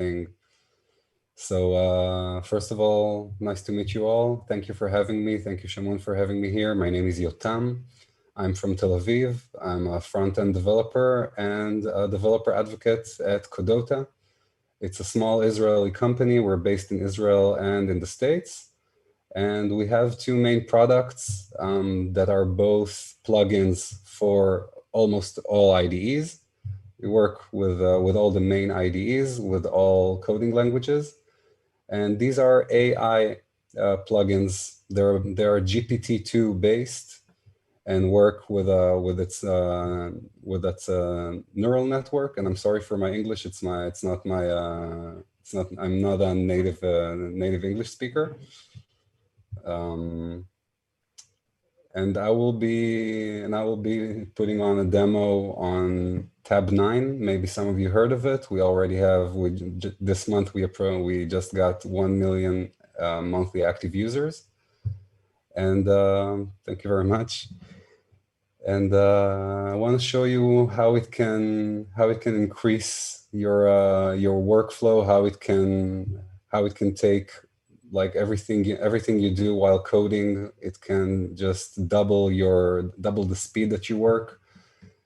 thing. So first of all, nice to meet you all. Thank you for having me. Thank you, Shimon, for having me here. My name is Yotam. I'm from Tel Aviv. I'm a front-end developer and a developer advocate at Codata. It's a small Israeli company. We're based in Israel and in the States. And we have two main products that are both plugins for almost all IDEs. We work with all the main IDEs, with all coding languages. And these are AI plugins. They're GPT-2 based and work with its neural network. And I'm sorry for my English. I'm not a native English speaker. And I will be putting on a demo on TabNine. Maybe some of you heard of it. We already have. This month we just got 1 million monthly active users. And thank you very much. And I want to show you how it can increase your workflow. How it can take, like, everything you do while coding. It can just double the speed that you work,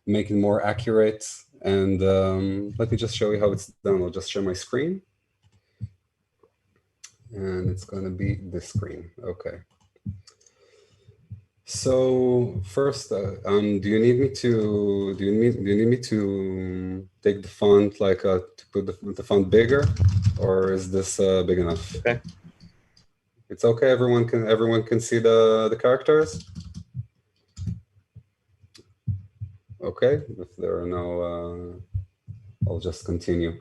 make it more accurate. And let me just show you how it's done. I'll just share my screen, and it's going to be this screen. Okay. So first, do you need me to take the font, like to put the font bigger, or is this big enough? Okay. It's okay. Everyone can see the characters. Okay. If there are no, I'll just continue.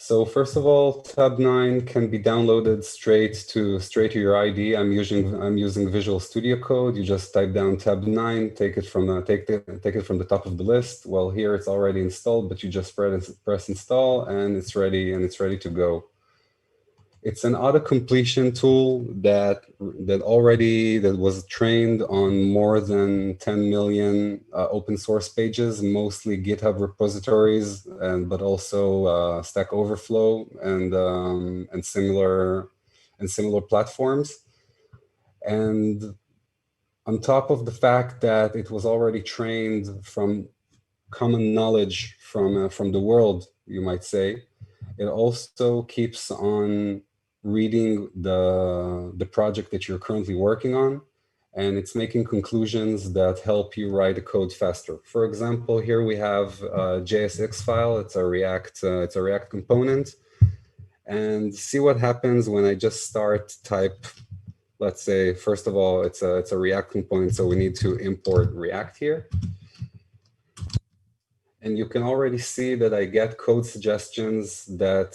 So first of all, TabNine can be downloaded straight to your IDE. I'm using Visual Studio Code. You just type down TabNine, take it from the top of the list. Well, here it's already installed, but you just press install, and it's ready to go. It's an auto-completion tool that was trained on more than 10 million open source pages, mostly GitHub repositories, but also Stack Overflow and similar platforms. And on top of the fact that it was already trained from common knowledge from the world, you might say, it also keeps on reading the project that you're currently working on, and it's making conclusions that help you write the code faster. For example, here we have a JSX file. It's a React component, and see what happens when I just type. Let's say, first of all, it's a React component, so we need to import React here. And you can already see that I get code suggestions that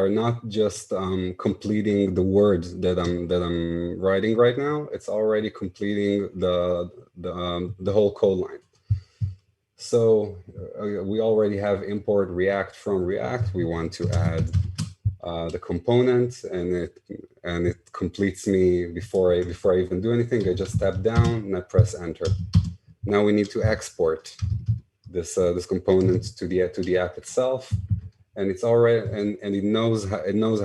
are not just completing the word that I'm writing right now. It's already completing the whole code line. So we already have import React from React. We want to add the component, and it completes me before I even do anything. I just tap down and I press enter. Now we need to export this component to the app itself, and it's already and it knows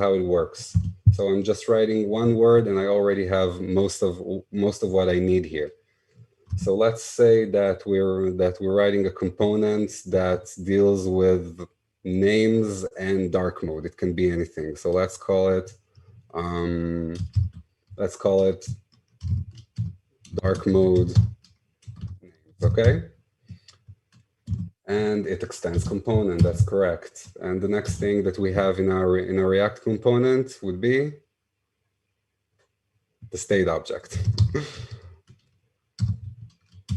how it works. So I'm just writing one word, and I already have most of what I need here. So let's say that we're writing a component that deals with names and dark mode. It can be anything. So let's call it dark mode names. Okay. And it extends component, that's correct. And the next thing that we have in our React component would be the state object.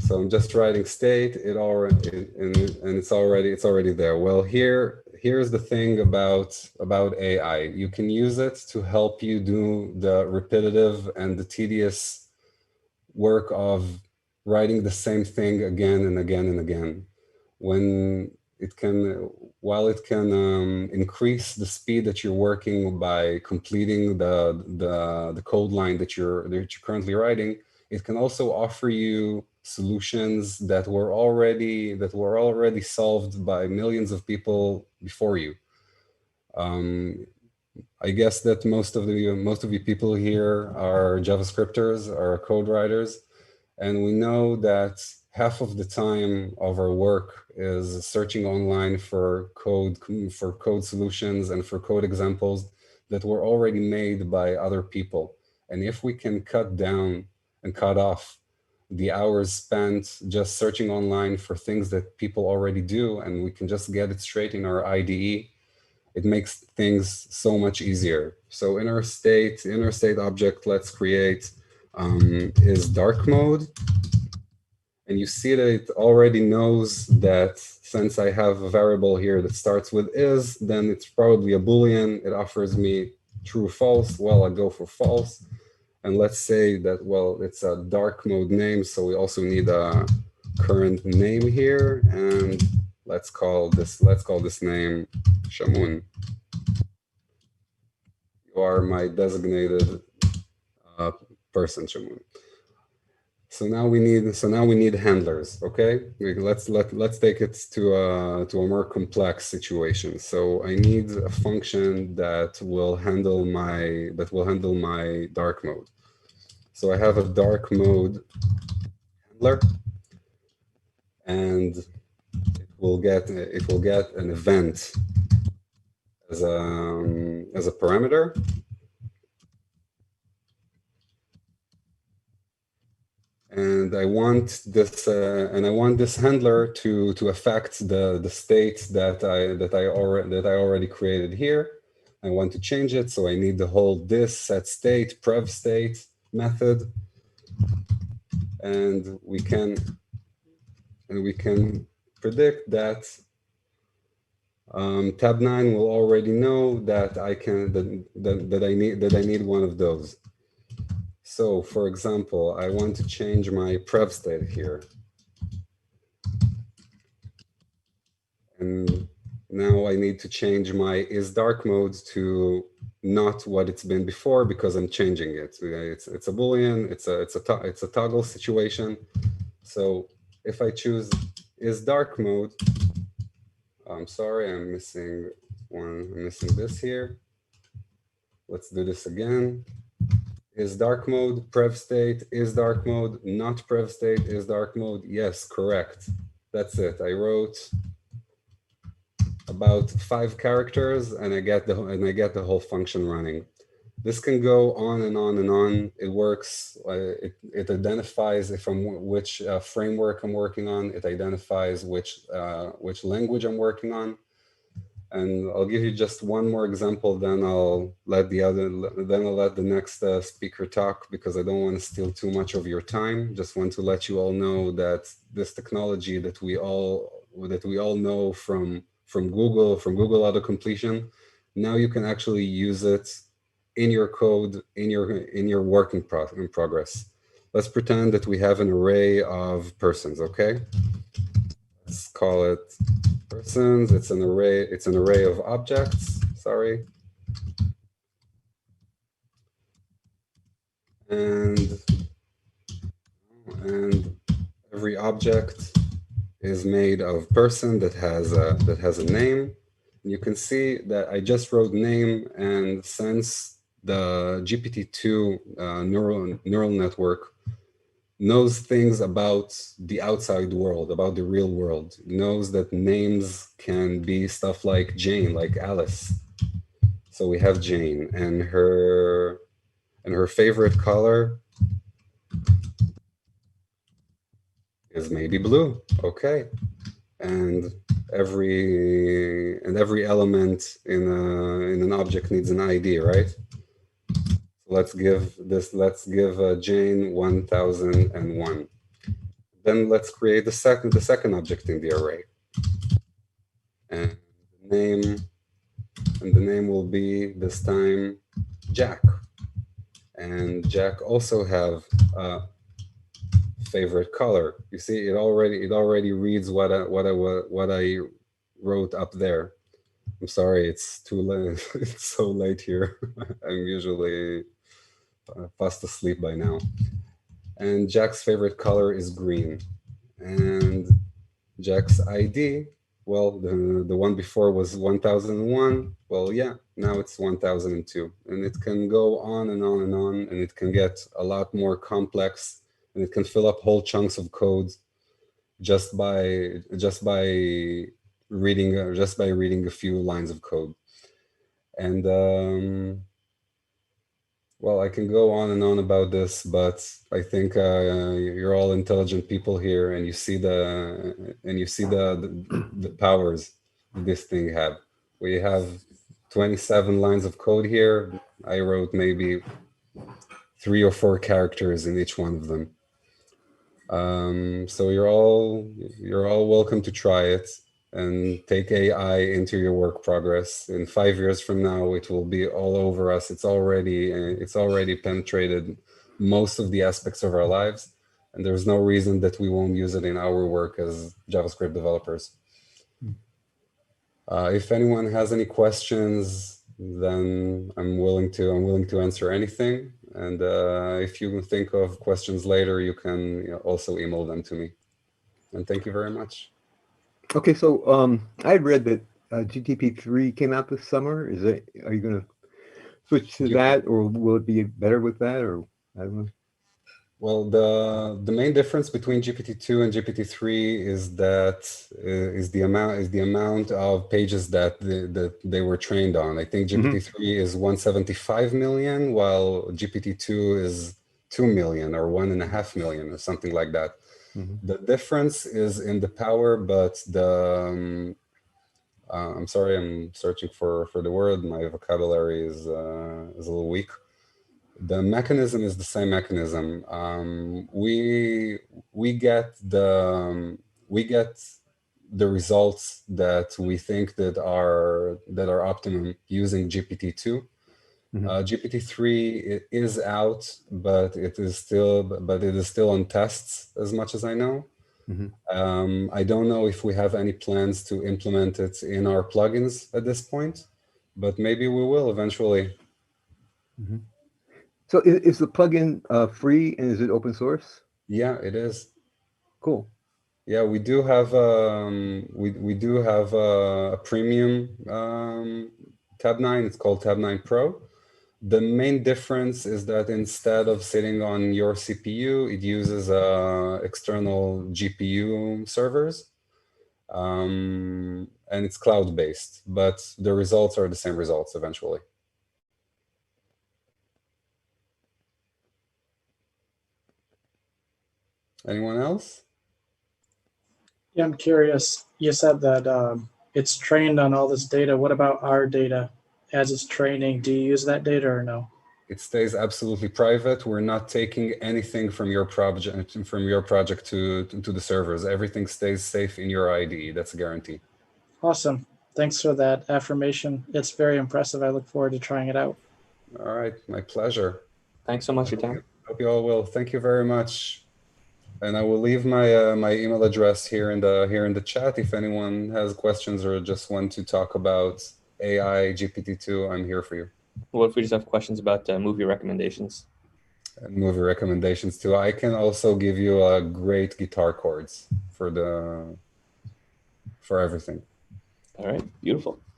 So I'm just writing state, and it's already there. Well, here's the thing about AI. You can use it to help you do the repetitive and the tedious work of writing the same thing again and again and again. While it can increase the speed that you're working by completing the code line that you're currently writing, it can also offer you solutions that were already solved by millions of people before you. I guess that most of you people here are JavaScripters, are code writers, and we know that half of the time of our work is searching online for code solutions and for code examples that were already made by other people. And if we can cut down and cut off the hours spent just searching online for things that people already do, and we can just get it straight in our IDE, it makes things so much easier. So in our state object, let's create is dark mode. And you see that it already knows that since I have a variable here that starts with is, then it's probably a Boolean. It offers me true, false. Well, I go for false. And let's say that, well, it's a dark mode name. So we also need a current name here. And let's call this name Shamun. You are my designated person, Shamun. So now we need handlers. Okay, let's take it to a more complex situation. So I need a function that will handle my dark mode. So I have a dark mode handler, and it will get an event as a parameter. And I want this handler to affect the state that I already created here. I want to change it, so I need the whole this set state prev state method, and we can predict that TabNine will already know that I need one of those. So, for example, I want to change my prev state here. And now I need to change my is dark mode to not what it's been before because I'm changing it. It's a Boolean, it's a toggle situation. So if I choose is dark mode, I'm sorry, I'm missing this here. Let's do this again. Is dark mode, prev state, is dark mode, not prev state, is dark mode. Yes, correct. That's it. I wrote about 5 characters and I get the whole function running. This can go on and on and on. It works. It identifies which framework I'm working on. It identifies which language I'm working on. And I'll give you just one more example, then I'll let the next speaker talk because I don't want to steal too much of your time. Just want to let you all know that this technology that we all know from Google autocompletion, now you can actually use it in your code in your work in progress. Let's pretend that we have an array of persons. Okay, let's call it persons. It's an array of objects, sorry. And every object is made of person that has a name. And you can see that I just wrote name, and since the GPT-2 neural network knows things about the outside world, about the real world, knows that names can be stuff like Jane, like Alice. So we have Jane, and her favorite color is maybe blue. Okay, and every element in an object needs an ID, right? Let's give Jane 1001. Then let's create the second object in the array, and the name will be this time Jack. And Jack also have a favorite color. You see, it already reads what I wrote up there. I'm sorry, it's too late. It's so late here. I'm usually fast asleep by now. And Jack's favorite color is green. And Jack's ID well, the one before was 1001. Well, yeah, now it's 1002. And it can go on and on and on, and it can get a lot more complex, and it can fill up whole chunks of code just by reading a few lines of code. And well, I can go on and on about this, but I think you're all intelligent people here, and you see the powers this thing have. We have 27 lines of code here. I wrote maybe 3 or 4 characters in each one of them. So you're all welcome to try it and take AI into your work progress. In 5 years from now, it will be all over us. It's already penetrated most of the aspects of our lives, and there's no reason that we won't use it in our work as JavaScript developers. If anyone has any questions, then I'm willing to answer anything. And if you think of questions later, you can also email them to me. And thank you very much. Okay, so I had read that GTP3 came out this summer. Are you going to switch to that, or will it be better with that, or I don't know? Well, the main difference between GPT-2 and GPT-3 is the amount of pages that they were trained on. I think GPT-3 is 175 million, while GPT-2 is 2 million or 1.5 million or something like that. The difference is in the power, but I'm sorry, I'm searching for the word. My vocabulary is a little weak. The mechanism is the same mechanism. We get the results that we think that are optimum using GPT-2. GPT-3 is out, but it is still on tests, as much as I know. I don't know if we have any plans to implement it in our plugins at this point, but maybe we will eventually. So is the plugin free, and is it open source? Yeah, it is. Cool. Yeah, we do have we do have a premium TabNine. It's called TabNine Pro. The main difference is that instead of sitting on your CPU, it uses external GPU servers, and it's cloud-based. But the results are the same results eventually. Anyone else? Yeah, I'm curious. You said that it's trained on all this data. What about our data as it's training? Do you use that data or no? It stays absolutely private. We're not taking anything from your project to the servers. Everything stays safe in your IDE. That's a guarantee. Awesome. Thanks for that affirmation. It's very impressive. I look forward to trying it out. All right, my pleasure. Thanks so much, Yotam. Hope you all will. Thank you very much. And I will leave my my email address here in the chat. If anyone has questions or just want to talk about AI, GPT-2, I'm here for you. What if we just have questions about movie recommendations? And movie recommendations too. I can also give you great guitar chords for everything. All right, beautiful.